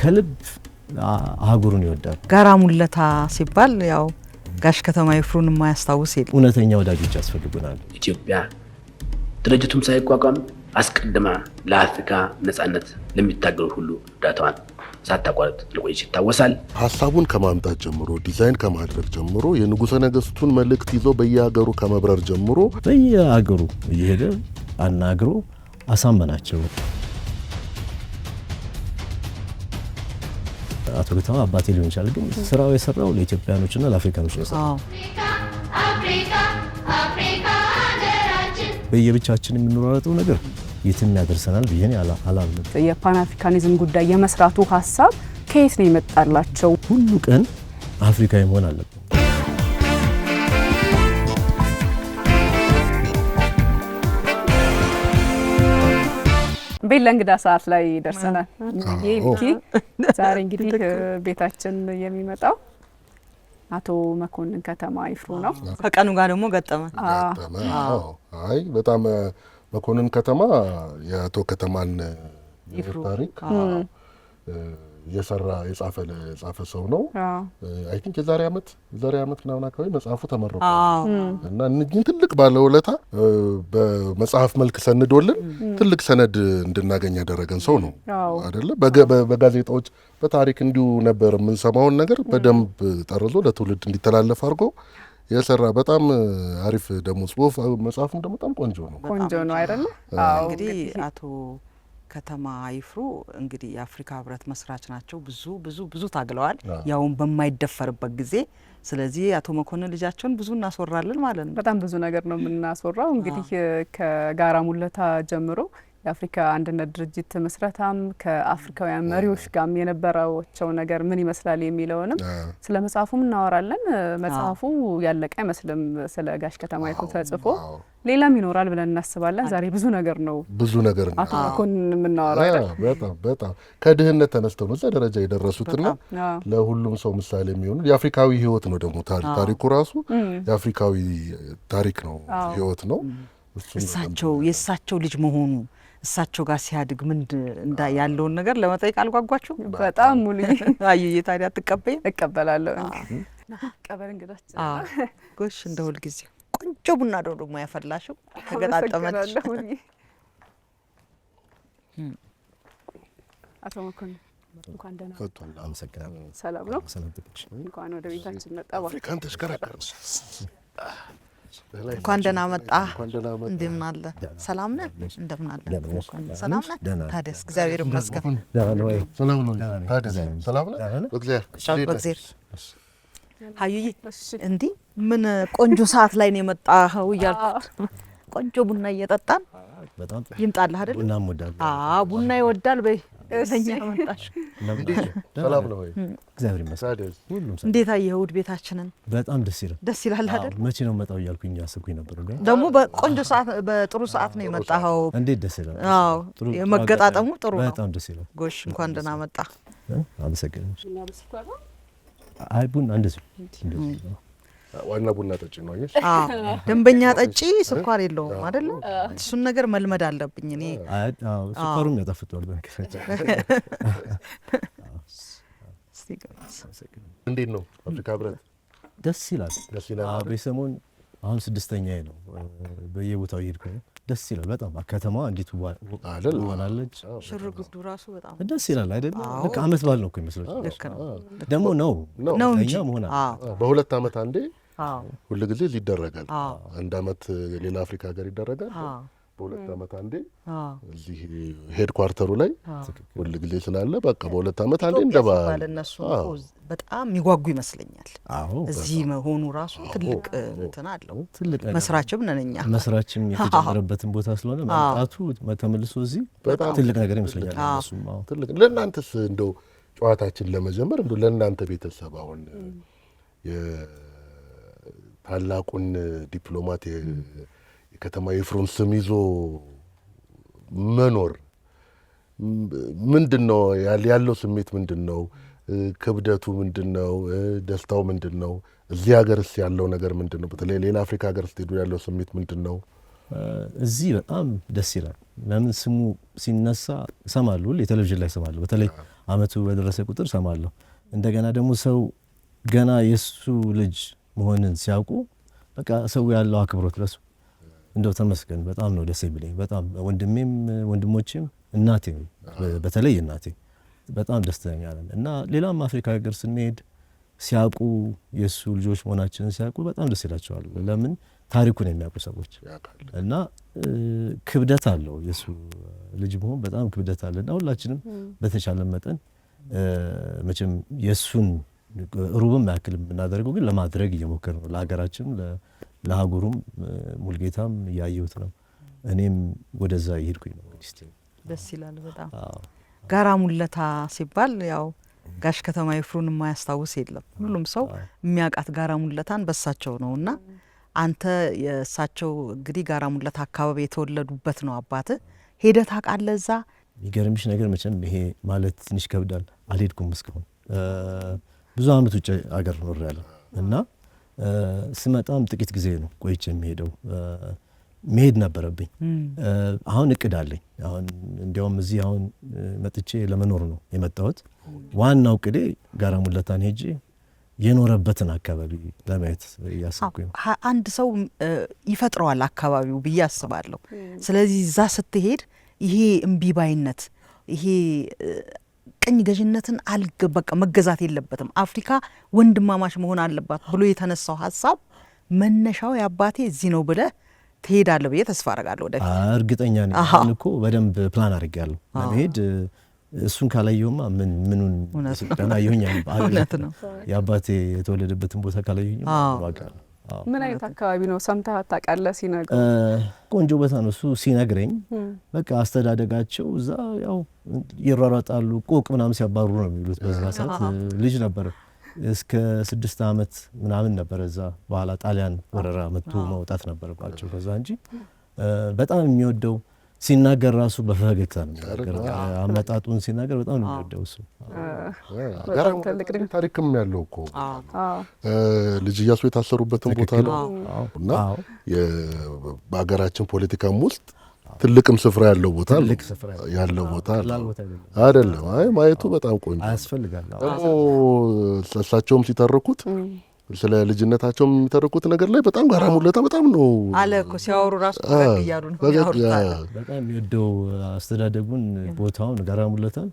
ከልብ አህጉሩን ይወዳል። ጋራ ሙለታ ሲባል ያው ጋሽ ከተማ ይፍሩን የማያስታውስ የለም። እውነተኛ ወዳጆች ያስፈልጉናል። ኢትዮጵያ ድርጅቱም ሳይቋቋም አስቀድማ ለአፍሪካ ነጻነት ለሚታገሉ ሁሉ እርዳታዋን ሳታቋርጥ ለቆየች ይታወሳል። ሀሳቡን ከማምጣት ጀምሮ ዲዛይን ከማድረግ ጀምሮ የንጉሠ ነገሥቱን መልእክት ይዞ በየሀገሩ ከመብረር ጀምሮ በየሀገሩ እየሄደ አናግሮ አሳመናቸው። አቶ ከተማ አባቴ ሊሆን ይችላል፣ ግን ስራው የሰራው ለኢትዮጵያኖችና ለአፍሪካኖች ነው። በየብቻችን የምንሯሯጠው ነገር የትም ያደርሰናል ብዬ አላምንም። የፓን አፍሪካኒዝም ጉዳይ የመስራቱ ሀሳብ ከየት ነው የመጣላቸው? ሁሉ ቀን አፍሪካዊ መሆን አለበት። ቤት ለእንግዳ ሰዓት ላይ ደርሰናል። ይሄ ዛሬ እንግዲህ ቤታችን የሚመጣው አቶ መኮንን ከተማ ይፍሩ ነው። ከቀኑ ጋር ደግሞ ገጠመ። አይ በጣም መኮንን ከተማ የአቶ ከተማን ታሪክ የሰራ የጻፈ ሰው ነው። አይ ቲንክ የዛሬ አመት ምናምን አካባቢ መጽሐፉ ተመረቀ እና እነዚህን ትልቅ ባለውለታ በመጽሐፍ መልክ ሰንዶልን ትልቅ ሰነድ እንድናገኝ ያደረገን ሰው ነው አይደለ? በጋዜጣዎች በታሪክ እንዲሁ ነበር የምንሰማውን ነገር በደንብ ጠርዞ ለትውልድ እንዲተላለፍ አድርጎ የሰራ በጣም አሪፍ ደግሞ ጽሁፍ መጽሐፉም ደግሞ በጣም ቆንጆ ነው አይደለ? እንግዲህ አቶ ከተማ ይፍሩ እንግዲህ የአፍሪካ ህብረት መስራች ናቸው። ብዙ ታግለዋል፣ ያውም በማይደፈርበት ጊዜ። ስለዚህ አቶ መኮንን ልጃቸውን ብዙ እናስወራለን ማለት ነው። በጣም ብዙ ነገር ነው የምናስወራው። እንግዲህ ከጋራ ሙለታ ጀምሮ የአፍሪካ አንድነት ድርጅት መስረታም ከአፍሪካውያን መሪዎች ጋር የነበራቸው ነገር ምን ይመስላል የሚለውንም ስለ መጽሐፉም እናወራለን። መጽሐፉ ያለቀ አይመስልም። ስለ ጋሽ ከተማ ይፍሩ ተጽፎ ሌላም ይኖራል ብለን እናስባለን። ዛሬ ብዙ ነገር ነው አቶ መኮንን የምናወራው አይደል? በጣም ከድህነት ተነስተው ነው እዛ ደረጃ የደረሱትና ለሁሉም ሰው ምሳሌ የሚሆኑ የአፍሪካዊ ህይወት ነው። ደግሞ ታሪኩ ራሱ የአፍሪካዊ ታሪክ ነው፣ ህይወት ነው። የእሳቸው ልጅ መሆኑ እሳቸው ጋር ሲያድግ ምንድን ያለውን ነገር ለመጠየቅ አልጓጓችሁ? በጣም ሙሉ አዩዬ ታዲያ አትቀበይም? እቀበላለሁ። ቀበል እንግዳችን ጎሽ እንደ ሁል ጊዜ ቆንጆ ቡና ደግሞ ያፈላሽው ተገጣጠመች። አቶ መኮንን እንኳን ደህና ፈቷል። አመሰግናለሁ። ሰላም ነው? እንኳን ወደ ቤታችን መጣ። አፍሪካን ተሽከረከረ። እንኳን ደህና መጣ። እንደምን አለ? ሰላም ነህ? እንደምን አለ? ሰላም ነህ? ታዲያስ? እግዚአብሔር ይመስገን። ሰላም ነው። ታዲያስ? ሰላም ነው። እግዚአብሔር ሀዩዬ እንዲህ ምን ቆንጆ ሰዓት ላይ ነው የመጣኸው እያልኩት ቆንጆ ቡና እየጠጣን ይምጣልህ አይደል? ቡና ወዳል። ቡና ይወዳል። በይ እኛ መጣሽ። ሰላም ነው ወይ? እግዚአብሔር ይመስገን። ሁሉም ሰላም። እንዴት አየኸው ቤታችንን? በጣም ደስ ይላል አይደል? መቼ ነው መጣው እያልኩኝ ያስብኩኝ ነበር። ደግሞ በቆንጆ ሰዓት በጥሩ ሰዓት ነው የመጣኸው። እንዴት ደስ ይላል። አዎ የመገጣጠሙ ጥሩ ነው። በጣም ደስ ይላል። ጎሽ እንኳን ደህና መጣ። አመሰግናለሁ። አይ ቡና እንደዚህ ዋና ቡና ጠጪ ነው አይሽ? ደንበኛ ጠጪ ስኳር የለውም አይደል? እሱን ነገር መልመድ አለብኝ እኔ። ስኳሩም ያጣፍጠዋል በነገራችን። እንዴት ነው አፍሪካ ህብረት? ደስ ይላል። በሰሞን አሁን 6ኛዬ ነው በየቦታው እየሄድኩ ነው። ደስ ይላል በጣም። ከተማዋ እንዴት ውባለች። ሽር ጉዱ ራሱ በጣም ደስ ይላል አይደል? ልክ አመት በዓል ነው እኮ የሚመስለው። ልክ ነው ደግሞ ነው እንጂ መሆን በሁለት አመት አንዴ ሁሉ ጊዜ ይደረጋል። አንድ አመት ሌላ አፍሪካ ሀገር ይደረጋል። በሁለት አመት አንዴ እዚህ ሄድኳርተሩ ላይ ሁሉ ጊዜ ስላለ በቃ በሁለት አመት አንዴ እንደባል እነሱ በጣም ይጓጉ ይመስለኛል። እዚህ መሆኑ ራሱ ትልቅ እንትን አለው። መስራችም ነንኛ መስራችም የተጀመረበትን ቦታ ስለሆነ መጣቱ ተመልሶ እዚህ በጣም ትልቅ ነገር ይመስለኛል። እነሱም ትልቅ ለእናንተስ እንደው ጨዋታችን ለመጀመር እንደው ለእናንተ ቤተሰብ አሁን የታላቁን ዲፕሎማት የከተማ ይፍሩን ስም ይዞ መኖር ምንድነው ያለው ስሜት? ምንድነው ክብደቱ? ምንድነው ደስታው? ምንድነው እዚህ ሀገርስ ያለው ነገር ምንድነው? በተለይ ሌላ አፍሪካ ሀገር ስትሄዱ ያለው ስሜት ምንድነው? እዚህ በጣም ደስ ይላል። ለምን ስሙ ሲነሳ እሰማለሁ፣ ሁሌ ቴሌቪዥን ላይ እሰማለሁ። በተለይ አመቱ በደረሰ ቁጥር ሰማለሁ። እንደገና ደግሞ ሰው ገና የሱ ልጅ መሆንን ሲያውቁ በቃ ሰው ያለው አክብሮት ለሱ እንደው ተመስገን በጣም ነው ደስ የሚለኝ። በጣም ወንድሜም ወንድሞቼም እናቴም በተለይ እናቴ በጣም ደስተኛ ነን እና ሌላም አፍሪካ ሀገር ስንሄድ ሲያውቁ የሱ ልጆች መሆናችንን ሲያውቁ በጣም ደስ ይላቸዋል። ለምን ታሪኩን የሚያውቁ ሰዎች እና ክብደት አለው የሱ ልጅ መሆን በጣም ክብደት አለና ሁላችንም በተቻለ መጠን መቼም የሱን ሩብም ያክል የምናደርገው ግን ለማድረግ እየሞከርን ነው። ለሀገራችን ለሀገሩም ሙልጌታም እያየሁት ነው። እኔም ወደዛ እየሄድኩኝ ነው። እንግዲህ ደስ ይላል በጣም። ጋራ ሙለታ ሲባል ያው ጋሽ ከተማ ይፍሩን የማያስታውስ የለም። ሁሉም ሰው የሚያውቃት ጋራ ሙለታን በሳቸው ነውና አንተ የእሳቸው እንግዲህ ጋራ ሙለታ አካባቢ የተወለዱበት ነው አባት ሄደህ ታውቃለህ እዛ? የሚገርምሽ ነገር መቼም ይሄ ማለት ትንሽ ከብዳል። አልሄድኩም እስካሁን ብዙ አመት ውጭ አገር ኖሬያለሁ እና ስመጣም ጥቂት ጊዜ ነው ቆይቼ የሚሄደው። መሄድ ነበረብኝ። አሁን እቅድ አለኝ። አሁን እንዲያውም እዚህ አሁን መጥቼ ለመኖር ነው የመጣሁት። ዋናው እቅዴ ጋራ ሙለታን ሄጄ የኖረበትን አካባቢ ለማየት እያሰብኩኝ ነው። አንድ ሰው ይፈጥረዋል አካባቢው ብዬ አስባለሁ። ስለዚህ እዛ ስትሄድ ይሄ እምቢባይነት ይሄ ቅኝ ገዥነትን በቃ መገዛት የለበትም አፍሪካ ወንድማማች መሆን አለባት ብሎ የተነሳው ሀሳብ መነሻው የአባቴ እዚህ ነው ብለህ ትሄዳለህ ብዬ ተስፋ አደርጋለሁ። ወደፊት እርግጠኛ ነኝ። አሁን እኮ በደንብ ፕላን አድርጌያለሁ ለመሄድ። እሱን ካላየሁማ ምኑን ካላየሁኝ ነው የአባቴ የተወለደበትን ቦታ ካላየሁኝ ዋጋለሁ። ምን አይነት አካባቢ ነው ሰምተህ ታውቃለህ? ሲነግረኝ ቆንጆ ቦታ ነው እሱ ሲነግረኝ። በቃ አስተዳደጋቸው እዛ ያው ይሯሯጣሉ፣ ቆቅ ምናምን ሲያባሩ ነው የሚሉት። በዛ ሰዓት ልጅ ነበር እስከ 6 አመት ምናምን ነበር እዛ። በኋላ ጣሊያን ወረራ መጥቶ መውጣት ነበረባቸው ከዛ እንጂ በጣም የሚወደው ሲናገር ራሱ በፈገግታ ነው የሚናገር። አመጣጡን ሲናገር በጣም ነው የሚወደው እሱ። ጋራም ታሪክም ያለው እኮ ልጅ ኢያሱ የታሰሩበትን ቦታ ነው እና በሀገራችን ፖለቲካም ውስጥ ትልቅም ስፍራ ያለው ቦታ ያለው ቦታ አይደለም። አይ ማየቱ በጣም ቆንጆ ያስፈልጋል። ደግሞ እሳቸውም ሲተርኩት ስለ ልጅነታቸው የሚተርኩት ነገር ላይ በጣም ጋራ ሙለታ በጣም ነው አለ እኮ ሲያወሩ ራሱ እያሉ ነው ያወሩታል። በጣም የሚወደው አስተዳደጉን ቦታውን ጋራ ሙለታን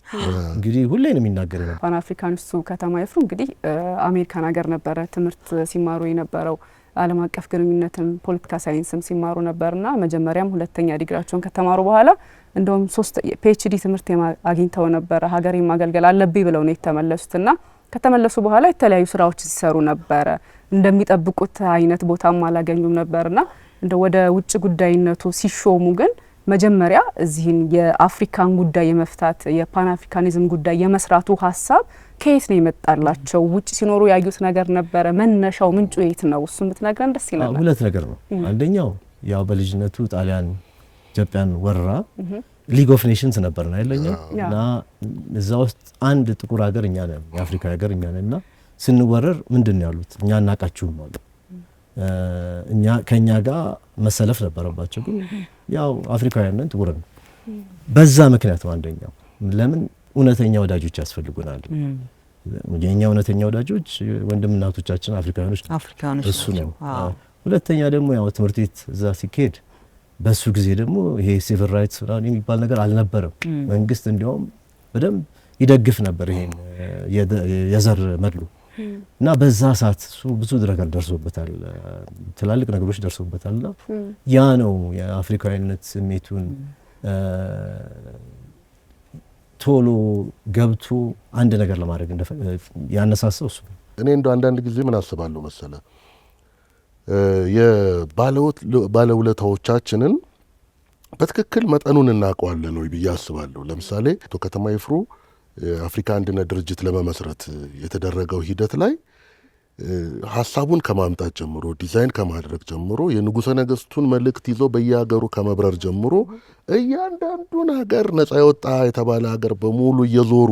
እንግዲህ ሁሌ ነው የሚናገረው። ፓን አፍሪካኒስቱ ከተማ ይፍሩ እንግዲህ አሜሪካን ሀገር ነበረ ትምህርት ሲማሩ የነበረው። ዓለም አቀፍ ግንኙነትም ፖለቲካ ሳይንስም ሲማሩ ነበርና መጀመሪያም ሁለተኛ ዲግሪያቸውን ከተማሩ በኋላ እንደውም 3 ፒኤችዲ ትምህርት አግኝተው ነበር። ሀገሬን ማገልገል አለብኝ ብለው ነው የተመለሱትና ከተመለሱ በኋላ የተለያዩ ስራዎች ሲሰሩ ነበር። እንደሚጠብቁት አይነት ቦታም አላገኙም ነበርና እንደ ወደ ውጭ ጉዳይነቱ ሲሾሙ ግን መጀመሪያ እዚህን የአፍሪካን ጉዳይ የመፍታት የፓን አፍሪካኒዝም ጉዳይ የመስራቱ ሀሳብ ከየት ነው የመጣላቸው? ውጭ ሲኖሩ ያዩት ነገር ነበረ? መነሻው ምንጩ የት ነው? እሱን ብትነግረን ደስ ይላል። ሁለት ነገር ነው። አንደኛው ያው በልጅነቱ ጣሊያን ኢትዮጵያን ወረራ ሊግ ኦፍ ኔሽንስ ነበርና አይለኛው እና እዛ ውስጥ አንድ ጥቁር ሀገር እኛ ነን፣ የአፍሪካ ሀገር እኛ ነንና ስንወረር ምንድነው ያሉት? እኛ እናቃችሁም አሉ። እኛ ከኛ ጋር መሰለፍ ነበረባቸው። ግን ያው አፍሪካውያን ነን፣ ጥቁር ነን። በዛ ምክንያት ነው አንደኛው። ለምን እውነተኛ ወዳጆች ያስፈልጉናል። የኛ እውነተኛ ወዳጆች ወንድም እናቶቻችን አፍሪካውያኖች እሱ ነው። ሁለተኛ ደግሞ ያው ትምህርት ቤት እዛ ሲካሄድ በሱ ጊዜ ደግሞ ይሄ ሲቪል ራይትስ ምናምን የሚባል ነገር አልነበረም። መንግስት እንዲያውም በደንብ ይደግፍ ነበር ይሄን የዘር መድሎ እና በዛ ሰዓት እሱ ብዙ ነገር ደርሶበታል፣ ትላልቅ ነገሮች ደርሶበታልና ያ ነው የአፍሪካዊነት ስሜቱን ቶሎ ገብቶ አንድ ነገር ለማድረግ ያነሳሳው እሱ። እኔ እንደው አንዳንድ ጊዜ ምን አስባለሁ መሰለ የባለውለታዎቻችንን በትክክል መጠኑን እናውቀዋለን ወይ ብዬ አስባለሁ። ለምሳሌ አቶ ከተማ ይፍሩ የአፍሪካ አንድነት ድርጅት ለመመስረት የተደረገው ሂደት ላይ ሀሳቡን ከማምጣት ጀምሮ ዲዛይን ከማድረግ ጀምሮ የንጉሠ ነገሥቱን መልእክት ይዞ በየሀገሩ ከመብረር ጀምሮ እያንዳንዱን ሀገር ነጻ የወጣ የተባለ ሀገር በሙሉ እየዞሩ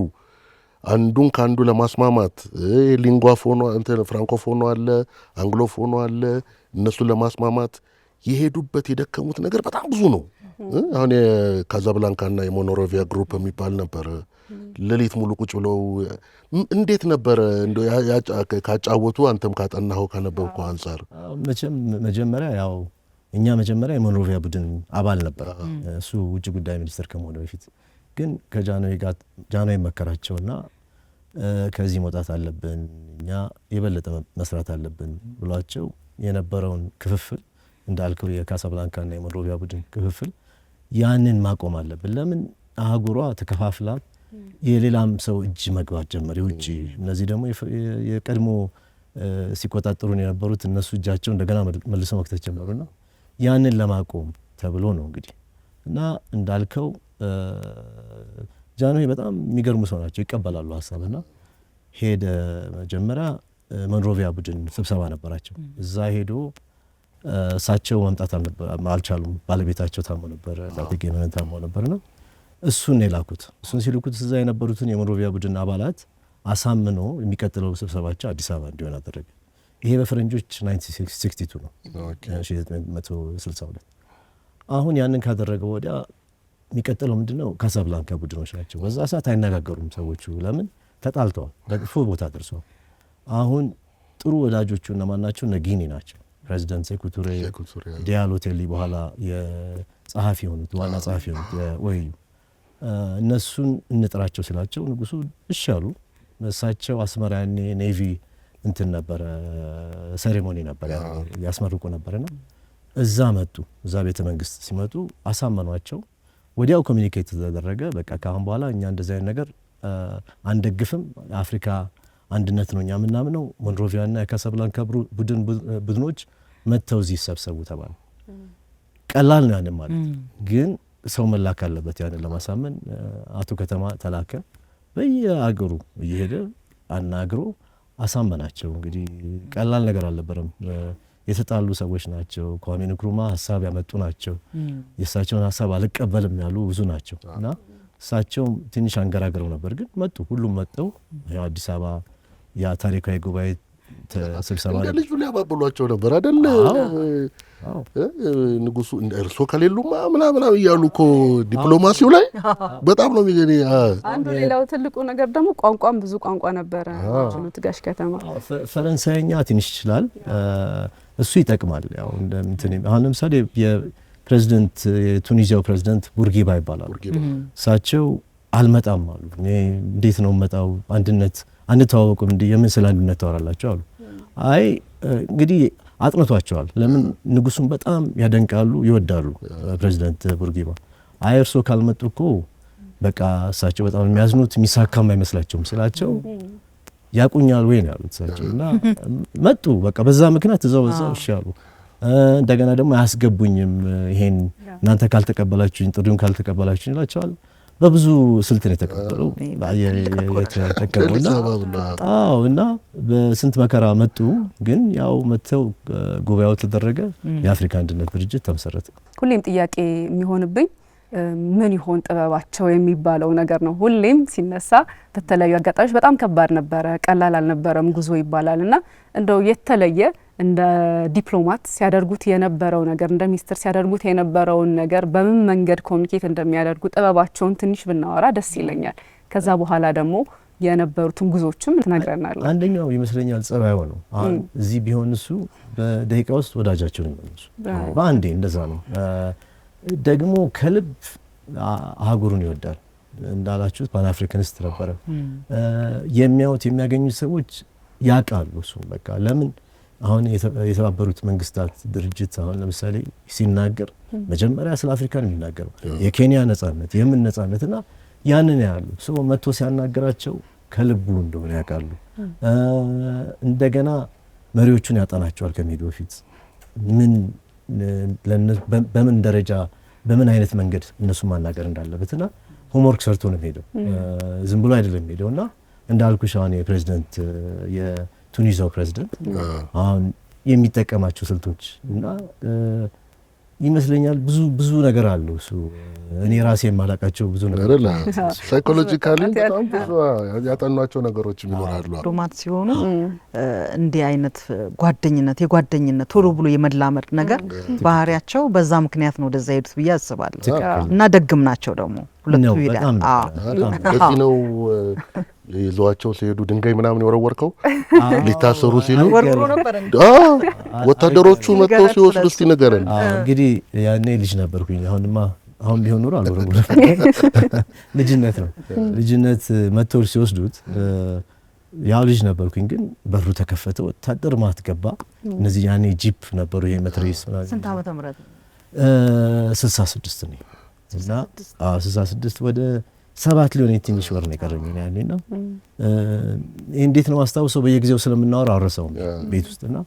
አንዱን ከአንዱ ለማስማማት ሊንጓፎኖ ፍራንኮፎኖ አለ፣ አንግሎፎኖ አለ፣ እነሱን ለማስማማት የሄዱበት የደከሙት ነገር በጣም ብዙ ነው። አሁን የካዛብላንካና የሞኖሮቪያ ግሩፕ የሚባል ነበር። ሌሊት ሙሉ ቁጭ ብለው እንዴት ነበረ እንደው ካጫወቱ አንተም ካጠናኸው ካነበብከው አንጻር? መቼም መጀመሪያ ያው እኛ መጀመሪያ የሞኖሮቪያ ቡድን አባል ነበር እሱ ውጭ ጉዳይ ሚኒስትር ከመሆኑ በፊት። ግን ከጃንሆይ ጋር ጃንሆይ መከራቸውና ከዚህ መውጣት አለብን እኛ የበለጠ መስራት አለብን ብሏቸው የነበረውን ክፍፍል እንዳልከው የካሳብላንካና የሞኖሮቪያ ቡድን ክፍፍል ያንን ማቆም አለብን። ለምን አህጉሯ ተከፋፍላ የሌላም ሰው እጅ መግባት ጀመረ ውጪ። እነዚህ ደግሞ የቀድሞ ሲቆጣጠሩን የነበሩት እነሱ እጃቸው እንደገና መልሰው መክተት ጀመሩና ያንን ለማቆም ተብሎ ነው እንግዲህ። እና እንዳልከው ጃንሆይ በጣም የሚገርሙ ሰው ናቸው፣ ይቀበላሉ ሀሳብና ሄደ። መጀመሪያ ሞኖሮቪያ ቡድን ስብሰባ ነበራቸው። እዛ ሄዶ እሳቸው መምጣት አልቻሉም። ባለቤታቸው ታሞ ነበር፣ ዛቴጌ መነን ታሞ ነበርና እሱን የላኩት። እሱን ሲልኩት እዛ የነበሩትን የሞኖሮቪያ ቡድን አባላት አሳምኖ የሚቀጥለው ስብሰባቸው አዲስ አበባ እንዲሆን አደረገ። ይሄ በፈረንጆች 1962 ነው 1962። አሁን ያንን ካደረገ ወዲያ የሚቀጥለው ምንድነው? ካሳብላንካ ቡድኖች ናቸው። በዛ ሰዓት አይነጋገሩም ሰዎቹ። ለምን? ተጣልተዋል፣ በክፉ ቦታ ደርሰዋል። አሁን ጥሩ ወዳጆቹ እነማን ናቸው? እነ ጊኒ ናቸው። ፕሬዚዳንት ሴኩ ቱሬ፣ ዲያሎ ቴሊ በኋላ የጸሐፊ የሆኑት ዋና ጸሐፊ የሆኑት ወዩ እነሱን እንጥራቸው ስላቸው ንጉሱ እሺ አሉ። እሳቸው አስመራ ኔቪ እንትን ነበረ ሴሬሞኒ ነበር ያስመርቁ ነበርና እዛ መጡ። እዛ ቤተ መንግስት ሲመጡ አሳመኗቸው። ወዲያው ኮሚኒኬት ተደረገ። በቃ ካሁን በኋላ እኛ እንደዚህ አይነት ነገር አንደግፍም፣ የአፍሪካ አንድነት ነው እኛ ምናምነው፣ ሞኖሮቪያና የካሳብላንካ ቡድኖች መጥተው እዚህ ይሰብሰቡ ተባለ። ቀላል ነው ያንን ማለት ግን ሰው መላክ አለበት። ያንን ለማሳመን አቶ ከተማ ተላከ። በየአገሩ እየሄደ አናግሮ አሳመናቸው። እንግዲህ ቀላል ነገር አልነበረም። የተጣሉ ሰዎች ናቸው። ኳሜ ንክሩማ ሀሳብ ያመጡ ናቸው። የእሳቸውን ሀሳብ አልቀበልም ያሉ ብዙ ናቸው እና እሳቸው ትንሽ አንገራግረው ነበር። ግን መጡ፣ ሁሉም መጥተው አዲስ አበባ ያ ታሪካዊ ጉባኤ ስብሰባ እንደ ልጅ ብሎ ያባብሏቸው ነበር አይደል? ንጉሱ እርሶ ከሌሉማ ምናምን እያሉ እኮ ዲፕሎማሲው ላይ በጣም ነው የሚገኝ። አንዱ ሌላው ትልቁ ነገር ደግሞ ቋንቋም ብዙ ቋንቋ ነበረ ችሉት ጋሽ ከተማ። ፈረንሳይኛ ትንሽ ይችላል፣ እሱ ይጠቅማል። ያው እንትን አሁን ለምሳሌ የፕሬዝዳንት የቱኒዚያው ፕሬዝዳንት ቡርጊባ ይባላሉ። እሳቸው አልመጣም አሉ። እንዴት ነው መጣው? አንድነት አንተዋወቁም እንዴ? የምን ስለ አንድነት ታወራላችሁ አሉ። አይ እንግዲህ አጥንቷቸዋል። ለምን ንጉሱን በጣም ያደንቃሉ፣ ይወዳሉ ፕሬዝዳንት ቡርጊባ። አይ እርሶ ካልመጡ እኮ በቃ እሳቸው በጣም የሚያዝኑት የሚሳካም አይመስላቸውም ስላቸው ያቁኛል ወይ ነው ያሉት እሳቸው። እና መጡ። በቃ በዛ ምክንያት እዛው ይሻሉ። እንደገና ደግሞ አያስገቡኝም፣ ይሄን እናንተ ካልተቀበላችሁኝ፣ ጥሪውን ካልተቀበላችሁኝ ይላቸዋል። በብዙ ስልት ነው የተቀበለው የተጠቀሙና እና በስንት መከራ መጡ። ግን ያው መተው ጉባኤው ተደረገ፣ የአፍሪካ አንድነት ድርጅት ተመሰረተ። ሁሌም ጥያቄ የሚሆንብኝ ምን ይሆን ጥበባቸው የሚባለው ነገር ነው። ሁሌም ሲነሳ በተለያዩ አጋጣሚዎች በጣም ከባድ ነበረ፣ ቀላል አልነበረም ጉዞ ይባላልና እንደው የተለየ እንደ ዲፕሎማት ሲያደርጉት የነበረው ነገር እንደ ሚኒስትር ሲያደርጉት የነበረውን ነገር በምን መንገድ ኮሚኒኬት እንደሚያደርጉ ጥበባቸውን ትንሽ ብናወራ ደስ ይለኛል። ከዛ በኋላ ደግሞ የነበሩትን ጉዞዎችም ትነግረናል። አንደኛው ይመስለኛል ጸባዩ ነው። አሁን እዚህ ቢሆን እሱ በደቂቃ ውስጥ ወዳጃቸው ነው የሚሆነው በአንዴ። እንደዛ ነው። ደግሞ ከልብ አህጉሩን ይወዳል። እንዳላችሁት ፓን አፍሪካኒስት ነበረ። የሚያዩት የሚያገኙት ሰዎች ያውቃሉ እሱ በቃ ለምን አሁን የተባበሩት መንግስታት ድርጅት አሁን ለምሳሌ ሲናገር መጀመሪያ ስለ አፍሪካ ነው የሚናገረው። የኬንያ ነጻነት፣ የምን ነጻነትና ያንን ያሉ ሰው መጥቶ ሲያናገራቸው ከልቡ እንደሆነ ያውቃሉ። እንደገና መሪዎቹን ያጠናቸዋል ከመሄዱ በፊት ምን በምን ደረጃ በምን አይነት መንገድ እነሱ ማናገር እንዳለበትና ሆምወርክ ሰርቶ ነው ሄደው፣ ዝም ብሎ አይደለም ሄደውና እንዳልኩሽ አሁን የፕሬዝዳንት የቱኒዚያው ፕሬዝዳንት አሁን የሚጠቀማቸው ስልቶች እና ይመስለኛል ብዙ ነገር አለው እሱ እኔ ራሴ የማላውቃቸው ብዙ ነገር ሳይኮሎጂካሊ በጣም ብዙ ያጠኗቸው ነገሮች ይኖራሉ። ዲፕሎማት ሲሆኑ እንዲህ አይነት የጓደኝነት ቶሎ ብሎ የመላመድ ነገር ባህሪያቸው በዛ ምክንያት ነው ወደዛ ሄዱት ብዬ አስባለሁ። እና ደግም ናቸው ደግሞ ሁለቱ ይላል። ለዚህ ነው ይዟቸው ሲሄዱ ድንጋይ ምናምን የወረወርከው ሊታሰሩ ሲሉ ወታደሮቹ መጥተው ሲወስዱ እስቲ ንገረን። እንግዲህ ያኔ ልጅ ነበርኩኝ። አሁን ቢሆን ኖሮ አልወረወረም። ልጅነት መጥተው ሲወስዱት ያው ልጅ ነበርኩኝ። ግን በሩ ተከፈተ፣ ወታደር ማት ገባ። እነዚህ ያኔ ጂፕ ነበሩ፣ ይሄ መትረየስ ምናምን። ስንት ዓመተ ምህረት? 66 ነው እና 66 ወደ 7 ሊሆን ትንሽ ወር ነው የቀረኝ ያኔና እንዴት ነው ማስታወሰው በየጊዜው ስለምናወራ አረሰው ቤት ውስጥና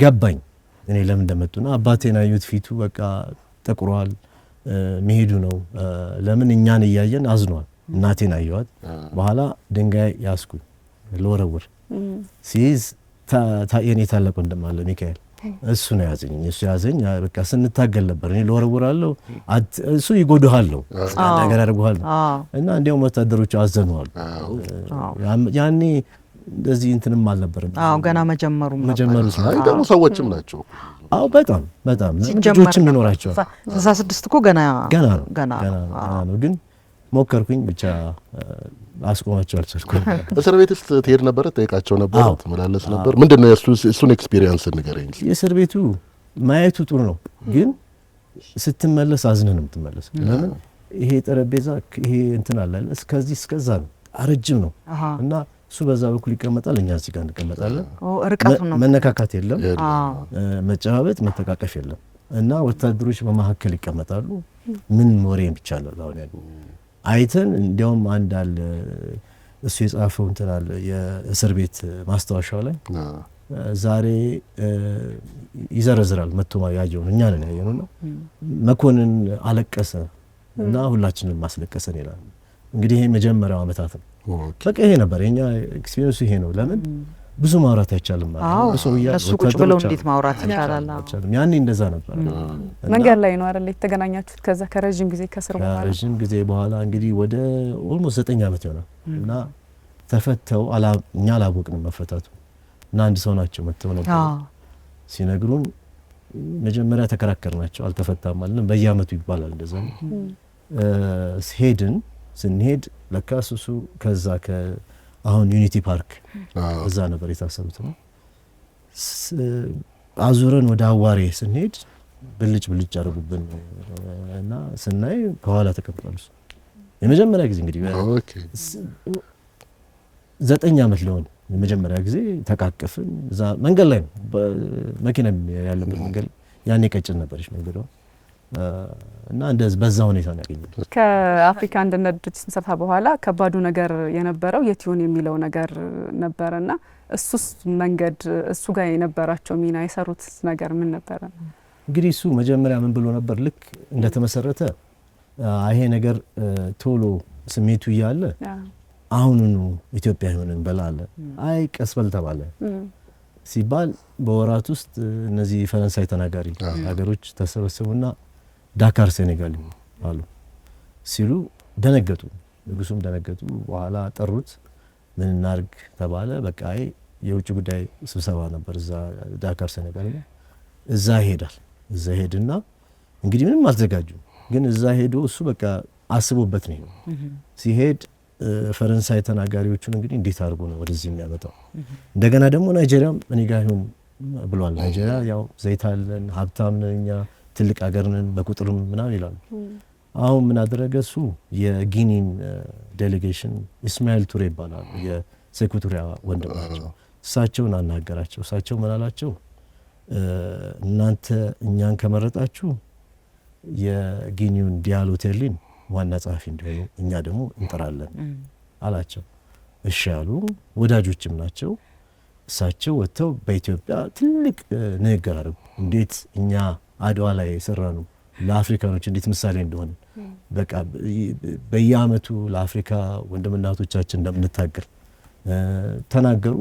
ገባኝ እኔ ለምን እንደመጡና አባቴን አዩት። ፊቱ በቃ ጠቁሯል፣ መሄዱ ነው። ለምን እኛን እያየን አዝኗል። እናቴን አየዋት። በኋላ ድንጋይ ያስኩኝ ለወረወር ሲይዝ የኔ ታላቅ ወንድም አለ ሚካኤል፣ እሱ ነው ያዘኝ። እሱ ያዘኝ። በቃ ስንታገል ነበር። እኔ ለወረወራለሁ፣ እሱ ይጎዳሃል ነገር ያደርጉሃል እና እንዲያው ወታደሮቹ አዘኑዋል። ያኔ እንደዚህ እንትንም አልነበረም። ገና መጀመሩ አይ ደግሞ ሰዎችም ናቸው። በጣም ልጆችም ይኖራቸዋል። 66 እኮ ገና ነው። ግን ሞከርኩኝ ብቻ አስቆማቸው አልቻልኩም። እስር ቤት ውስጥ ትሄድ ነበር፣ ጠይቃቸው ነበር፣ ተመላለስ ነበር። ምንድነው እሱን ኤክስፒሪየንስ ንገረኝ። የእስር ቤቱ ማየቱ ጥሩ ነው፣ ግን ስትመለስ አዝነህ ነው የምትመለስ። ለምን ይሄ ጠረጴዛ ይሄ እንትን አለ እስከዚህ እስከዛ ነው፣ አረጅም ነው እና እሱ በዛ በኩል ይቀመጣል፣ እኛ እዚህ ጋር እንቀመጣለን። ርቀቱ ነው፣ መነካካት የለም፣ መጨባበጥ መተቃቀፍ የለም እና ወታደሮች በመሀከል ይቀመጣሉ። ምን ወሬ ብቻ አለ አሁን ያለው አይተን። እንዲያውም አንድ አለ እሱ የጻፈው እንትን አለ የእስር ቤት ማስታወሻው ላይ ዛሬ ይዘረዝራል መጥቶ ያየውን እኛ ነን ያየነውና መኮንን አለቀሰ እና ሁላችንም ማስለቀሰን ይላል። እንግዲህ ይሄ መጀመሪያው አመታት ነው። በቃ ይሄ ነበር የኛ ኤክስፒሪየንስ ይሄ ነው። ለምን ብዙ ማውራት አይቻልም ማለት ነው። እሱ ቁጭ ብለው እንዴት ማውራት ይቻላል? ያኔ እንደዛ ነበር። መንገድ ላይ ነው አይደል የተገናኛችሁት? ከዛ ከረጅም ጊዜ ከረጅም ጊዜ በኋላ እንግዲህ ወደ ኦልሞስት 9 አመት ይሆናል እና ተፈተው እኛ አላወቅንም መፈታቱ እና አንድ ሰው ናቸው መጥተው ነበር ሲነግሩን። መጀመሪያ ተከራከርናቸው፣ አልተፈታም ማለት በየአመቱ ይባላል እንደዛ። ስንሄድ ለካስ እሱ ከዛ አሁን ዩኒቲ ፓርክ እዛ ነበር የታሰሩት ነው። አዙረን ወደ አዋሬ ስንሄድ ብልጭ አደረጉብን እና ስናይ ከኋላ ተቀምጧል። የመጀመሪያ ጊዜ እንግዲህ 9 አመት ሊሆን የመጀመሪያ ጊዜ ተቃቀፍን። እዛ መንገድ ላይ ነው መኪና ያለበት መንገድ፣ ያኔ ቀጭን ነበርሽ መንገዷ እና እንደዚህ በዛ ሁኔታ ነው ያገኘው። ከአፍሪካ አንድነት ድርጅት ምስረታ በኋላ ከባዱ ነገር የነበረው የቲዩን የሚለው ነገር ነበረና እሱስ መንገድ እሱ ጋር የነበራቸው ሚና የሰሩት ነገር ምን ነበረ? እንግዲህ እሱ መጀመሪያ ምን ብሎ ነበር ልክ እንደተመሰረተ ይሄ ነገር ቶሎ ስሜቱ እያለ አሁኑኑ ኢትዮጵያ ይሆንን በላለ። አይ ቀስበል ተባለ ሲባል በወራት ውስጥ እነዚህ ፈረንሳይ ተናጋሪ ሀገሮች ተሰበሰቡና ዳካር ሴኔጋል አሉ ሲሉ ደነገጡ። ንጉሱም ደነገጡ። በኋላ ጠሩት። ምን እናርግ ተባለ። በቃ የውጭ ጉዳይ ስብሰባ ነበር እዛ ዳካር ሴኔጋል። እዛ ይሄዳል። እዛ ሄድና እንግዲህ ምንም አልዘጋጁም፣ ግን እዛ ሄዶ እሱ በቃ አስቦበት ነው ሲሄድ ፈረንሳይ ተናጋሪዎቹን እንግዲህ እንዴት አድርጎ ነው ወደዚህ የሚያመጣው? እንደገና ደግሞ ናይጄሪያም እኔ ጋር ይሁን ብሏል። ናይጄሪያ ያው ዘይት አለን፣ ሀብታም ነን እኛ፣ ትልቅ ሀገር ነን በቁጥርም ምናምን ይላሉ። አሁን ምን አደረገ እሱ? የጊኒን ዴሌጌሽን ኢስማኤል ቱሬ ይባላሉ፣ የሴኩቱሪያ ወንድም ናቸው። እሳቸውን አናገራቸው። እሳቸው ምን አላቸው? እናንተ እኛን ከመረጣችሁ የጊኒውን ዲያሎ ቴርሊን ዋና ጸሐፊ እንዲሆኑ እኛ ደግሞ እንጠራለን አላቸው። እሺ ያሉ ወዳጆችም ናቸው። እሳቸው ወጥተው በኢትዮጵያ ትልቅ ንግግር አደረጉ። እንዴት እኛ አድዋ ላይ የሰራነው ለአፍሪካኖች እንዴት ምሳሌ እንደሆነ በቃ በየአመቱ ለአፍሪካ ወንድምናቶቻችን እንደምንታገል ተናገሩ።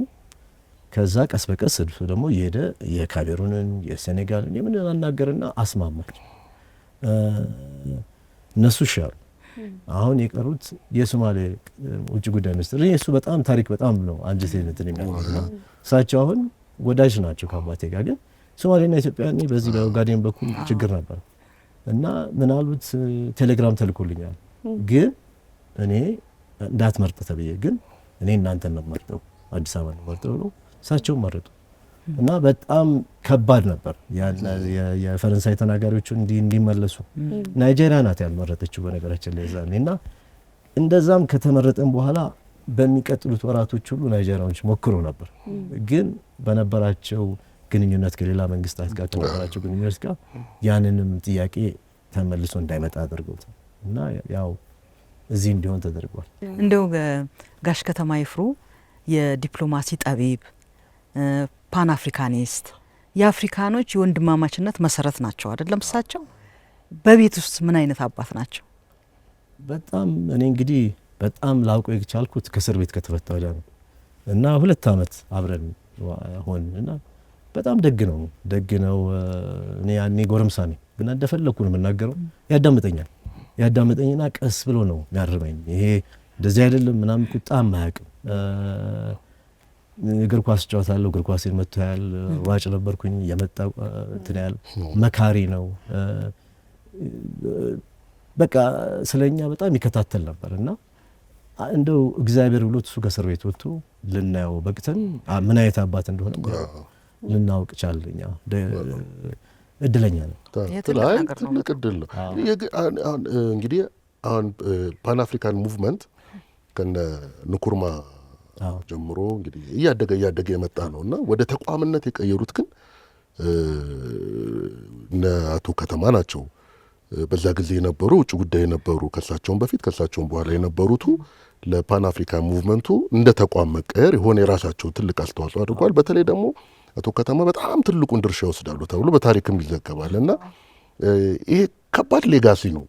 ከዛ ቀስ በቀስ እሱ ደግሞ እየሄደ የካሜሩንን የሴኔጋልን የምን አናገርና አስማማች። እነሱ ሻሉ። አሁን የቀሩት የሶማሌ ውጭ ጉዳይ ሚኒስትር እሱ በጣም ታሪክ በጣም ነው አንጀቴን እንትን የሚያደርግና እሳቸው አሁን ወዳጅ ናቸው ከአባቴ ጋር። ግን ሶማሌና ኢትዮጵያ በዚህ በኦጋዴን በኩል ችግር ነበር እና ምን አሉት ቴሌግራም ተልኮልኛል ግን እኔ እንዳትመርጥ ተብዬ ግን እኔ እናንተን ነው መርጠው አዲስ አበባ ነው መርጠው ነው እሳቸው መረጡ እና በጣም ከባድ ነበር የፈረንሳይ ተናጋሪዎቹ እንዲመለሱ። ናይጄሪያ ናት ያልመረጠችው በነገራችን ላይ ዛኔና እንደዛም ከተመረጠን በኋላ በሚቀጥሉት ወራቶች ሁሉ ናይጄሪያዎች ሞክሮ ነበር ግን በነበራቸው ግንኙነት ከሌላ መንግስታት ጋር ከነበራቸው ግንኙነት ጋር ያንንም ጥያቄ ተመልሶ እንዳይመጣ አድርገውታል እና ያው እዚህ እንዲሆን ተደርጓል። እንደው ጋሽ ከተማ ይፍሩ የዲፕሎማሲ ጠቢብ ፓን አፍሪካኒስት የአፍሪካኖች የወንድማማችነት መሰረት ናቸው አይደለም? እሳቸው በቤት ውስጥ ምን አይነት አባት ናቸው? በጣም እኔ እንግዲህ በጣም ላውቀው የቻልኩት ከእስር ቤት ከተፈታሁ ወዲያ ነው እና 2 አመት አብረን ሆንና በጣም ደግ ነው። እኔ ያኔ ጎረምሳ ነኝ ግን እንደፈለኩ ነው የምናገረው። ያዳምጠኝና ቀስ ብሎ ነው የሚያርመኝ። ይሄ እንደዚህ አይደለም ምናምን ቁጣ አያውቅም። እግር ኳስ ጨዋታለሁ፣ እግር ኳስን መጥቶ ያል ዋጭ ነበርኩኝ የመጣ እንትን ያል መካሪ ነው። በቃ ስለኛ በጣም ይከታተል ነበርና እንደው እግዚአብሔር ብሎት እሱ ከእስር ቤት ወጥቶ ልናየው በቅተን ምን አይነት አባት እንደሆነ ልናውቅ ቻልኛ። እድለኛ ነው። ትልቅ እድል ነው። እንግዲህ አሁን ፓን አፍሪካን ሙቭመንት ከነ ንኩርማ ጀምሮ እንግዲህ እያደገ የመጣ ነውና ወደ ተቋምነት የቀየሩት ግን እነ አቶ ከተማ ናቸው። በዛ ጊዜ የነበሩ ውጭ ጉዳይ የነበሩ ከሳቸውን በፊት ከሳቸውን በኋላ የነበሩቱ ለፓን አፍሪካን ሙቭመንቱ እንደ ተቋም መቀየር የሆነ የራሳቸው ትልቅ አስተዋጽኦ አድርጓል። በተለይ ደግሞ አቶ ከተማ በጣም ትልቁን ድርሻ ይወስዳሉ ተብሎ በታሪክም ይዘገባል እና ይሄ ከባድ ሌጋሲ ነው።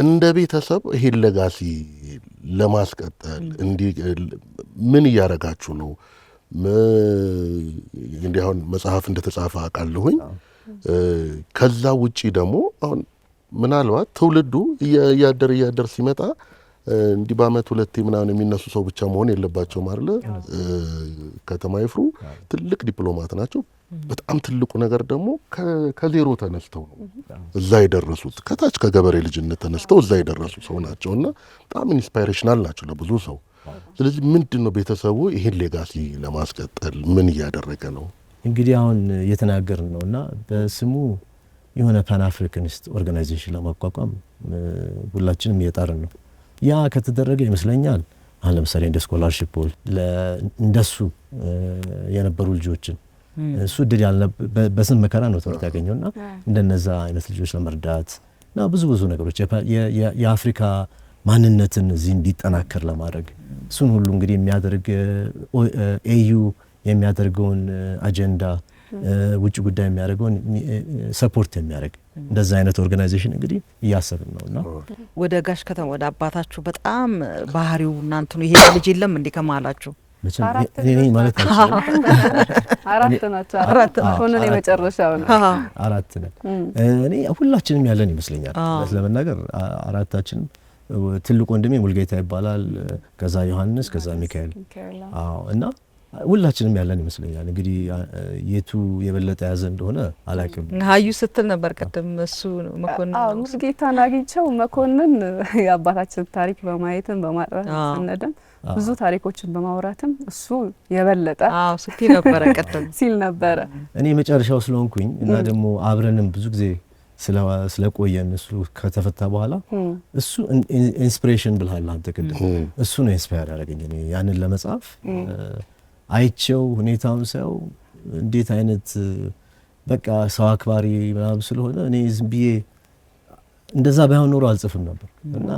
እንደ ቤተሰብ ይሄን ሌጋሲ ለማስቀጠል ምን እያደረጋችሁ ነው? እንዲህ አሁን መጽሐፍ እንደተጻፈ አውቃለሁኝ። ከዛ ውጪ ደግሞ አሁን ምናልባት ትውልዱ እያደር ሲመጣ እንዲህ በአመት 2 ምናምን የሚነሱ ሰው ብቻ መሆን የለባቸው ማለት ከተማ ይፍሩ ትልቅ ዲፕሎማት ናቸው። በጣም ትልቁ ነገር ደግሞ ከዜሮ ተነስተው ነው እዛ የደረሱት። ከታች ከገበሬ ልጅነት ተነስተው እዛ የደረሱ ሰው ናቸውና በጣም ኢንስፓይሬሽናል ናቸው ለብዙ ሰው። ስለዚህ ምንድነው ቤተሰቡ ይሄን ሌጋሲ ለማስቀጠል ምን እያደረገ ነው? እንግዲህ አሁን እየተናገርን ነውና በስሙ የሆነ ፓን አፍሪካኒስት ኦርጋናይዜሽን ለማቋቋም ሁላችንም እየጣርን ነው። ያ ከተደረገ ይመስለኛል አሁን ለምሳሌ እንደ ስኮላርሺፕ እንደሱ የነበሩ ልጆችን እሱ እድል በስም መከራ ነው ትምህርት ያገኘውና እንደነዛ አይነት ልጆች ለመርዳት እና ብዙ ነገሮች የአፍሪካ ማንነትን እዚህ እንዲጠናከር ለማድረግ እሱን ሁሉ እንግዲህ የሚያደርግ ኤዩ የሚያደርገውን አጀንዳ ውጭ ጉዳይ የሚያደርገውን ሰፖርት የሚያደርግ እንደዛ አይነት ኦርጋናይዜሽን እንግዲህ እያሰብን ነውና ወደ ጋሽ ከተማ ወደ አባታችሁ በጣም ባህሪው እናንተኑ ይሄ ልጅ የለም እንዴ ከማላችሁ እኔ ማለት ነው 4 ናቸው። ሆነን የመጨረሻው ነው 4 ነን። እኔ ሁላችንም ያለን ይመስለኛል ለመናገር 4ታችንም። ትልቁ ወንድሜ ሙልጌታ ይባላል። ከዛ ዮሐንስ፣ ከዛ ሚካኤል። እና ሁላችንም ያለን ይመስለኛል። እንግዲህ የቱ የበለጠ ያዘ እንደሆነ አላውቅም። ሀዩ ስትል ነበር ቀደም እሱ መኮንን ሙልጌታን አግኝቸው መኮንን የአባታችን ታሪክ በማየትም በማጥራት ሰነደም ብዙ ታሪኮችን በማውራትም እሱ የበለጠ ስቲ ነበር ቀደም ሲል ነበር። እኔ መጨረሻው ስለሆንኩኝ እና ደግሞ አብረንም ብዙ ጊዜ ስለቆየን እሱ ከተፈታ በኋላ እሱ ኢንስፒሬሽን ብልሃል አንተ ቅድም እሱ ነው ኢንስፓየር ያደረገኝ። እኔ ያንን ለመጻፍ አይቼው ሁኔታውን ሳይው እንዴት አይነት በቃ ሰው አክባሪ ምናምን ስለሆነ እኔ ዝም ብዬ እንደዛ ባይሆን ኖሮ አልጽፍም ነበር እና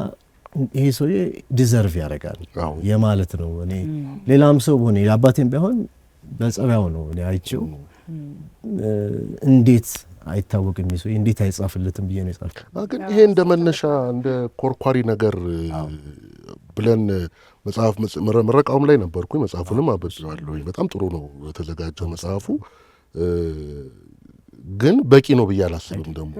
ይሄ ሰውዬ ዲዘርቭ ያደርጋል የማለት ነው። እኔ ሌላም ሰው ሆነ አባቴም ቢሆን በጸባዩ ነው እኔ አይቼው እንዴት አይታወቅም ይሰው እንዴት አይጻፍለትም ብዬ ነው የጻፍኩት። ግን ይሄ እንደ መነሻ እንደ ኮርኳሪ ነገር ብለን መጽሐፍ ምረቃውም ላይ ነበርኩኝ። መጽሐፉንም አበብዋለሁኝ። በጣም ጥሩ ነው የተዘጋጀው መጽሐፉ። ግን በቂ ነው ብዬ አላስብም። ደግሞ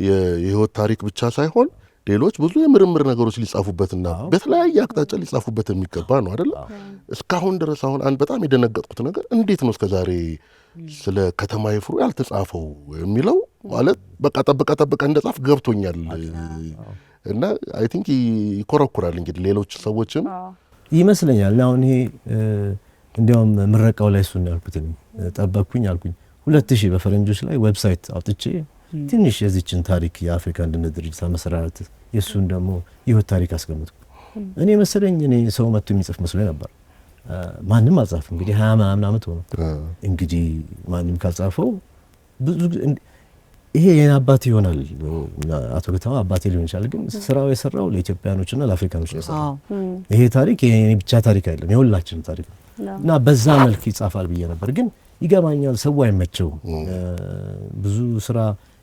የህይወት ታሪክ ብቻ ሳይሆን ሌሎች ብዙ የምርምር ነገሮች ሊጻፉበትና በተለያየ አቅጣጫ ሊጻፉበት የሚገባ ነው አይደል? እስካሁን ድረስ አሁን አንድ በጣም የደነገጥኩት ነገር እንዴት ነው እስከዛሬ ስለ ከተማ ይፍሩ ያልተጻፈው የሚለው ማለት በቃ ጠብቀ እንደጻፍ ገብቶኛል። እና አይ ቲንክ ይኮረኩራል እንግዲህ ሌሎች ሰዎችም ይመስለኛል። አሁን ይሄ እንዲያውም ምረቃው ላይ እሱን ያልኩት ጠበቅኩኝ አልኩኝ 2000 በፈረንጆች ላይ ዌብሳይት አውጥቼ ትንሽ የዚችን ታሪክ የአፍሪካ አንድነት ድርጅት አመሰራረት የሱን ደግሞ የህይወት ታሪክ አስቀምጥኩ። እኔ መሰለኝ እኔ ሰው መጥቶ የሚጽፍ መስሎኝ ነበር። ማንም አልጻፈም። እንግዲህ 20 ምናምን ዓመት ሆነ። እንግዲህ ማንም ካልጻፈው ብዙ ይሄ የኔ አባቴ ይሆናል አቶ ከተማ አባቴ ሊሆን ይችላል። ግን ስራው የሰራው ለኢትዮጵያኖችና ለአፍሪካኖች ነው የሰራው። ይሄ ታሪክ የኔ ብቻ ታሪክ አይደለም፣ የሁላችንም ታሪክ ነው እና በዛ መልክ ይጻፋል ብዬ ነበር። ግን ይገባኛል ሰው አይመቸው ብዙ ስራ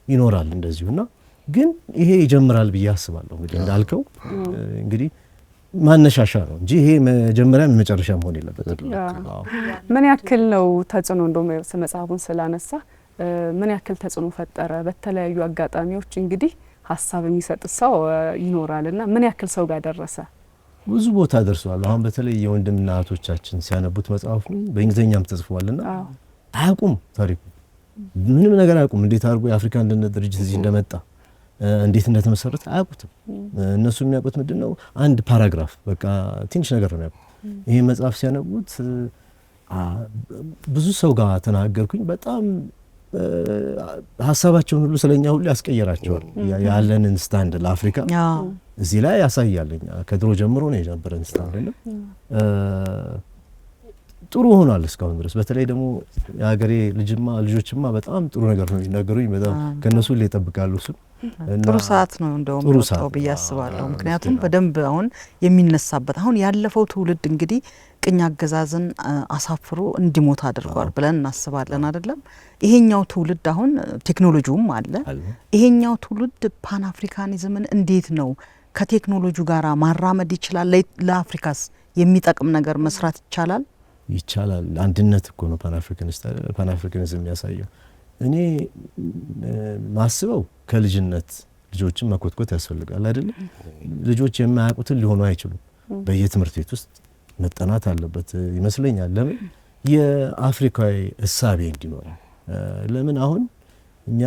ይኖራል እንደዚሁና ግን ይሄ ይጀምራል ብዬ አስባለሁ። እንግዲህ እንዳልከው እንግዲህ ማነሻሻ ነው እንጂ ይሄ መጀመሪያም መጨረሻ መሆን የለበትም። ምን ያክል ነው ተጽዕኖ እንደው መጽሐፉን ስላነሳ ምን ያክል ተጽዕኖ ፈጠረ? በተለያዩ አጋጣሚዎች እንግዲህ ሀሳብ የሚሰጥ ሰው ይኖራልና ምን ያክል ሰው ጋር ደረሰ? ብዙ ቦታ ደርሷል። አሁን በተለይ የወንድምና እህቶቻችን ሲያነቡት መጽሐፉን በእንግሊዝኛም ተጽፏልና አያውቁም ታሪኩ ምንም ነገር አያውቁም። እንዴት አድርጎ የአፍሪካ አንድነት ድርጅት እዚህ እንደመጣ እንዴት እንደተመሰረተ አያውቁትም። እነሱ የሚያውቁት ምንድነው አንድ ፓራግራፍ በቃ ትንሽ ነገር ነው ያውቁት። ይሄ መጽሐፍ ሲያነቡት ብዙ ሰው ጋር ተናገርኩኝ። በጣም ሀሳባቸውን ሁሉ ስለኛ ሁሉ ያስቀየራቸዋል። ያለንን ስታንድ ለአፍሪካ እዚህ ላይ ያሳያለኝ ከድሮ ጀምሮ ነው የነበረን ስታንድ ነው። ጥሩ ሆኗል እስካሁን ድረስ። በተለይ ደግሞ የሀገሬ ልጆችማ በጣም ጥሩ ነገር ነው የሚናገሩኝ። በጣም ከነሱ ላይ ይጠብቃሉ። እሱ ጥሩ ሰዓት ነው እንደውም ወጣው ብዬ አስባለሁ። ምክንያቱም በደንብ አሁን የሚነሳበት አሁን ያለፈው ትውልድ እንግዲህ ቅኝ አገዛዝን አሳፍሮ እንዲሞት አድርጓል ብለን እናስባለን አይደለም። ይሄኛው ትውልድ አሁን ቴክኖሎጂውም አለ። ይሄኛው ትውልድ ፓን አፍሪካኒዝምን እንዴት ነው ከቴክኖሎጂው ጋር ማራመድ ይችላል? ለአፍሪካስ የሚጠቅም ነገር መስራት ይቻላል? ይቻላል። አንድነት እኮ ነው ፓን አፍሪካኒዝም የሚያሳየው። እኔ ማስበው ከልጅነት ልጆችን መኮትኮት ያስፈልጋል አይደል? ልጆች የማያውቁትን ሊሆኑ አይችሉም። በየትምህርት ቤት ውስጥ መጠናት አለበት ይመስለኛል። ለምን የአፍሪካዊ እሳቤ እንዲኖር ለምን አሁን እኛ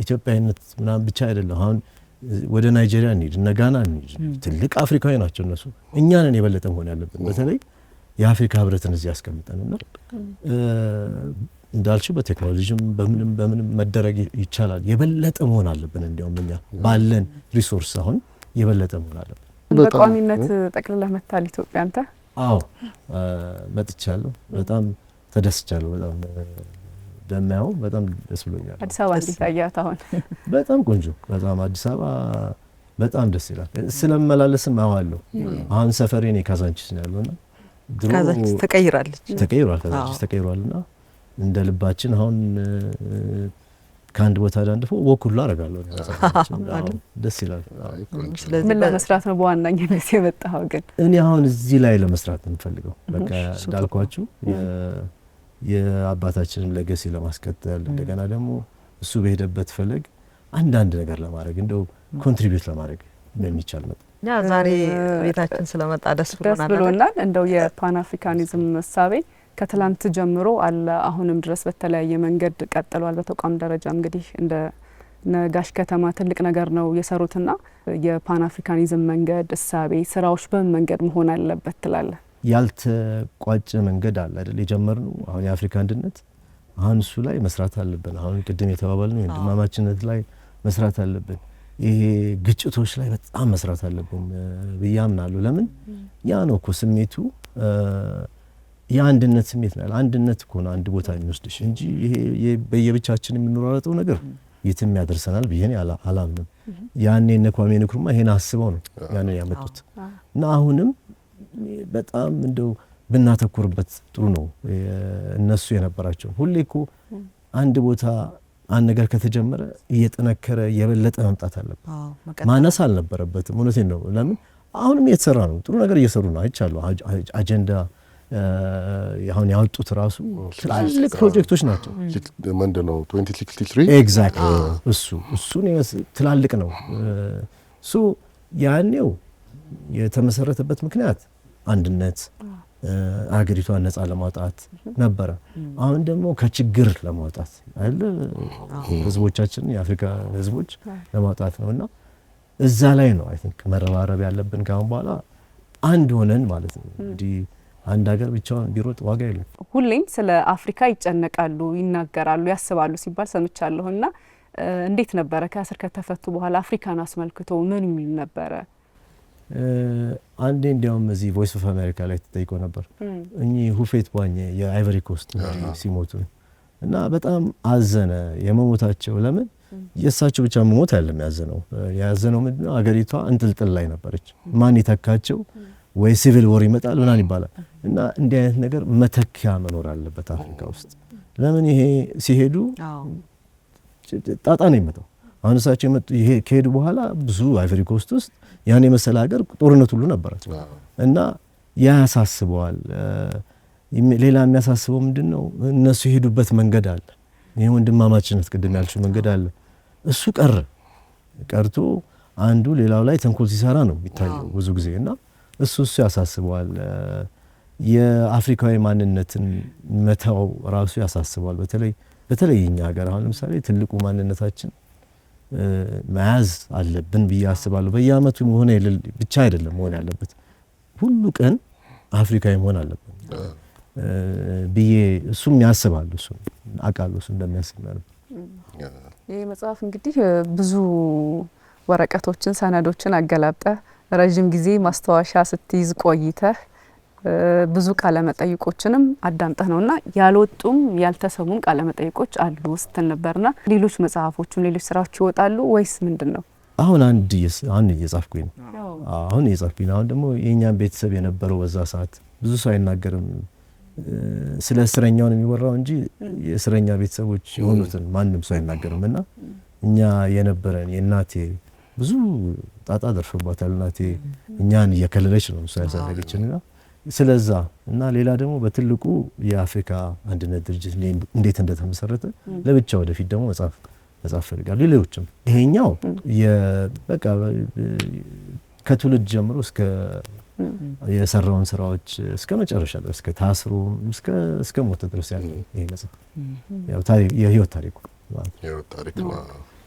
ኢትዮጵያዊነት ምናምን ብቻ አይደለም። አሁን ወደ ናይጄሪያ እንሂድ እነ ጋና እንሂድ፣ ትልቅ አፍሪካዊ ናቸው እነሱ። እኛንን የበለጠ መሆን ያለብን በተለይ የአፍሪካ ህብረትን እዚህ ያስቀምጠንና እንዳልሽው በቴክኖሎጂም በምንም መደረግ ይቻላል። የበለጠ መሆን አለብን። እንዲያውም እኛ ባለን ሪሶርስ አሁን የበለጠ መሆን አለብን። በቋሚነት ጠቅልለህ መጥተሃል ኢትዮጵያ አንተ? አዎ መጥቻለሁ። በጣም ተደስቻለሁ። በጣም ደማው በጣም ደስ ብሎኛል። አዲስ አበባ እንዴት አያት? አሁን በጣም ቆንጆ፣ በጣም አዲስ አበባ በጣም ደስ ይላል። ስለመላለስም አዋለሁ። አሁን ሰፈሬ ነው ካዛንቺስ ነው ያለውና ካዛንቺስ ተቀይራለች። ካዛንቺስ ተቀይሯልና እንደ ልባችን አሁን ከአንድ ቦታ ዳንድፎ ወክ ሁሉ አደርጋለሁ። ደስ ይላል። ምን ለመስራት ነው በዋናኛነት የመጣኸው? ግን እኔ አሁን እዚህ ላይ ለመስራት ነው የምፈልገው። በቃ እንዳልኳችሁ የአባታችንን ለገሲ ለማስቀጠል እንደገና ደግሞ እሱ በሄደበት ፈለግ አንዳንድ ነገር ለማድረግ እንደው ኮንትሪቢዩት ለማድረግ የሚቻል መጣ። ያ ዛሬ ቤታችን ስለመጣ ደስ ብሎናል። እንደው የፓን አፍሪካኒዝም መሳቤ ከትላንት ጀምሮ አለ አሁንም ድረስ በተለያየ መንገድ ቀጥሏል። በተቋም ደረጃ እንግዲህ እንደ ነጋሽ ከተማ ትልቅ ነገር ነው የሰሩትና የፓን አፍሪካኒዝም መንገድ እሳቤ ስራዎች በምን መንገድ መሆን አለበት ትላለህ? ያልተቋጨ መንገድ አለ አይደል? የጀመርነው አሁን የአፍሪካ አንድነት አሁን እሱ ላይ መስራት አለብን። አሁን ቅድም የተባባልነው የወንድማማችነት ላይ መስራት አለብን። ይሄ ግጭቶች ላይ በጣም መስራት አለብን ብዬ አምናለሁ። ለምን ያ ነው እኮ ስሜቱ የአንድነት ስሜት ነው። አንድነት እኮ ነው አንድ ቦታ የሚወስድሽ እንጂ ይሄ በየብቻችን የምንሯሯጠው ነገር የትም ያደርሰናል ብዬ አላምንም። ያኔ እነ ኳሜ ንክሩማ ይሄን አስበው ነው ያኔ ያመጡት እና አሁንም በጣም እንደው ብናተኩርበት ጥሩ ነው። እነሱ የነበራቸው ሁሌ እኮ አንድ ቦታ አንድ ነገር ከተጀመረ እየጠነከረ የበለጠ መምጣት አለበት። ማነስ አልነበረበትም። እውነቴን ነው። ለምን አሁንም እየተሰራ ነው። ጥሩ ነገር እየሰሩ ነው አይቻለሁ። አጀንዳ አሁን ያወጡት ራሱ ትላልቅ ፕሮጀክቶች ናቸው። ምንድን ነው 2063 ኤግዛክትሊ እሱን ትላልቅ ነው። እሱ ያኔው የተመሰረተበት ምክንያት አንድነት አገሪቷን ነፃ ለማውጣት ነበረ። አሁን ደግሞ ከችግር ለማውጣት አይደል ህዝቦቻችን የአፍሪካ ህዝቦች ለማውጣት ነውና እዛ ላይ ነው አይ ቲንክ መረባረብ ያለብን ካሁን በኋላ አንድ ሆነን ማለት ነው። እንግዲህ አንድ ሀገር ብቻውን ቢሮጥ ዋጋ የለም። ሁሌም ስለ አፍሪካ ይጨነቃሉ፣ ይናገራሉ፣ ያስባሉ ሲባል ሰምቻለሁና እንዴት ነበረ ከእስር ከተፈቱ በኋላ አፍሪካን አስመልክቶ ምን የሚል ነበረ? አንዴ እንዲያውም እዚህ ቮይስ ኦፍ አሜሪካ ላይ ተጠይቆ ነበር እኚህ ሁፌት ቧኘ የአይቨሪ ኮስት ሲሞቱ እና በጣም አዘነ። የመሞታቸው ለምን የእሳቸው ብቻ መሞት አይደለም ያዘነው ምንድነው አገሪቷ እንጥልጥል ላይ ነበረች። ማን ይተካቸው? ወይ ሲቪል ወር ይመጣል ምናምን ይባላል እና እንዲህ አይነት ነገር መተኪያ መኖር አለበት አፍሪካ ውስጥ። ለምን ይሄ ሲሄዱ ጣጣ ነው የሚመጣው። አሁን እሳቸው የመጡ ይሄ ከሄዱ በኋላ ብዙ አይቨሪ ኮስት ውስጥ ያን የመሰለ ሀገር ጦርነት ሁሉ ነበረች እና ያሳስበዋል። ሌላ የሚያሳስበው ምንድነው እነሱ የሄዱበት መንገድ አለ። ይሄ ወንድማማችነት ቅድም ያልሽው መንገድ አለ። እሱ ቀርቶ አንዱ ሌላው ላይ ተንኮል ሲሰራ ነው የሚታየው ብዙ ጊዜ እና እሱ ያሳስበዋል። የአፍሪካዊ ማንነትን መተው ራሱ ያሳስበዋል። በተለይ እኛ ሀገር አሁን ለምሳሌ ትልቁ ማንነታችን መያዝ አለብን ብዬ አስባለሁ። በየአመቱ መሆን ብቻ አይደለም መሆን ያለበት ሁሉ ቀን አፍሪካዊ መሆን አለብን ብዬ እሱም ያስባል። እሱ አውቃለሁ እሱ እንደሚያስብ ነው። ይህ መጽሐፍ እንግዲህ ብዙ ወረቀቶችን ሰነዶችን አገላብጠህ ረጅም ጊዜ ማስታወሻ ስትይዝ ቆይተህ ብዙ ቃለ መጠይቆችንም አዳምጠህ ነውና ያልወጡም ያልተሰሙም ቃለ መጠይቆች አሉ ስትል ነበርና ሌሎች መጽሐፎችም ሌሎች ስራዎች ይወጣሉ ወይስ ምንድነው? አሁን እየጻፍኩኝ ነው። አሁን ደግሞ የኛን ቤተሰብ የነበረው በዛ ሰዓት ብዙ ሰው አይናገርም። ስለ እስረኛው ነው የሚወራው እንጂ የእስረኛ ቤተሰቦች የሆኑትን ማንም ሰው አይናገርም። እና እኛ የነበረን የእናቴ ብዙ ጣጣ ደርሶባታል። እናቴ እኛን እየከለለች ነው እሷ ያሳደገችንና ስለዛ እና ሌላ ደግሞ በትልቁ የአፍሪካ አንድነት ድርጅት እንዴት እንደተመሰረተ ለብቻ ወደፊት ደግሞ መጽሐፍ ፈልጋለሁ። ሌሎችም ይሄኛው በቃ ከትውልድ ጀምሮ እስከ የሰራውን ስራዎች እስከ መጨረሻ ድረስ ከታስሮ እስከ ሞት ድረስ ያለው ይሄ መጽሐፍ ያው የህይወት ታሪኩ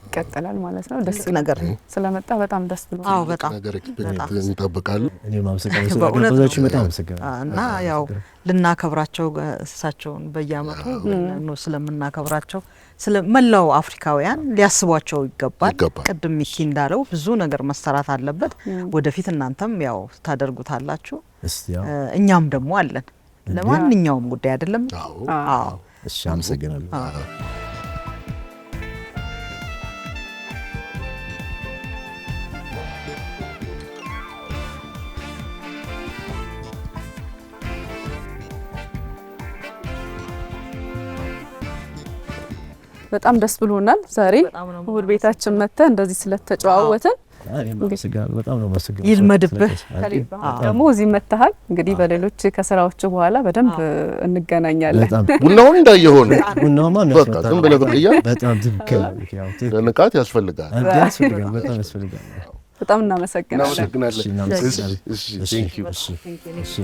ይቀጥላል ማለት ነው። ደስ ነገር ስለመጣ በጣም ደስ ብሎ በጣም ነገር ኤክስፔክት እንጠብቃለን። እኔ ማመሰግናለሁ ስለጋበዛችሁ በጣም አመሰግናለሁ። እና ያው ልናከብራቸው እሳቸውን በየአመቱ ነው ስለምናከብራቸው ስለመላው አፍሪካውያን ሊያስቧቸው ይገባል። ቅድም ሚኪ እንዳለው ብዙ ነገር መሰራት አለበት። ወደፊት እናንተም ያው ታደርጉታላችሁ፣ እኛም ደግሞ አለን። ለማንኛውም ጉዳይ አይደለም። አዎ እሺ፣ አመሰግናለሁ። በጣም ደስ ብሎናል። ዛሬ እሁድ ቤታችን መጥተህ እንደዚህ ስለተጨዋወትን በጣም ነው ማስገብ ይልመድብህ። ደግሞ እዚህ መጥተሃል። እንግዲህ በሌሎች ከስራዎች በኋላ በደንብ እንገናኛለን። ቡናውን እንዳየሆነ ቡናውማ በቃ ዝም ብለህ በያ በጣም ትክክል ነው። ንቃት ያስፈልጋል። በጣም ያስፈልጋል። በጣም እናመሰግናለን። እናመሰግናለን። እሺ፣ ቴንክ ዩ። እሺ